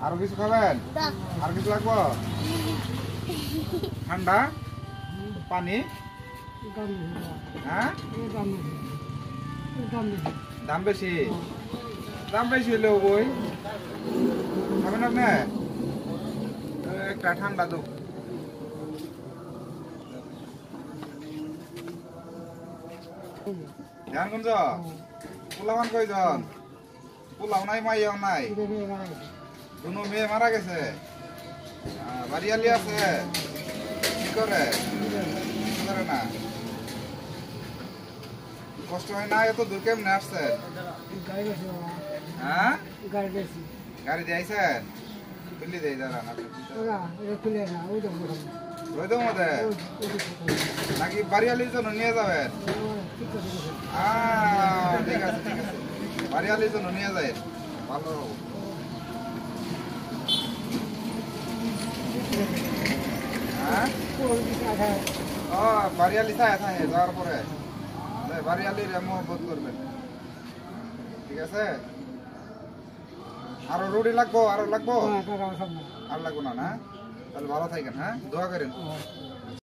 আরো কিছু খাবেন? আর কিছু লাগবো? ঠান্ডা পানি? হ্যাঁ, দাম বেশি? দাম বেশি হলেও বই খাবেন আপনি? একটা ঠান্ডা দো। ধ্যান কোন পোলাবান কয়জন? পোলাও নাই, মাইয়াও নাই, দুনো মেয়ে মারা গেছে। বাড়িয়ালি আছে, কি করে? কি করে না? কষ্ট হয় না? এত দূর কেমনে আসছে? হ্যাঁ, গাড়ি দিয়ে আইছেন? খুললি দেই দাঁড়ান ওই তো মধ্যে নাকি বাড়িয়ালির জন্য নিয়ে যাবেন? ঠিক আছে ঠিক আছে, বাড়িয়ালির জন্য নিয়ে যায় ভালো। হ্যাঁ, ও বাড়িয়ালি থাকে থাকে যাওয়ার পরে বাড়িয়ালির মহব্বত করবেন। ঠিক আছে, আরো রুটি লাগবো? আরো লাগবো? আর লাগবো না? না, তাহলে ভালো থাকেন। হ্যাঁ, দোয়া করেন।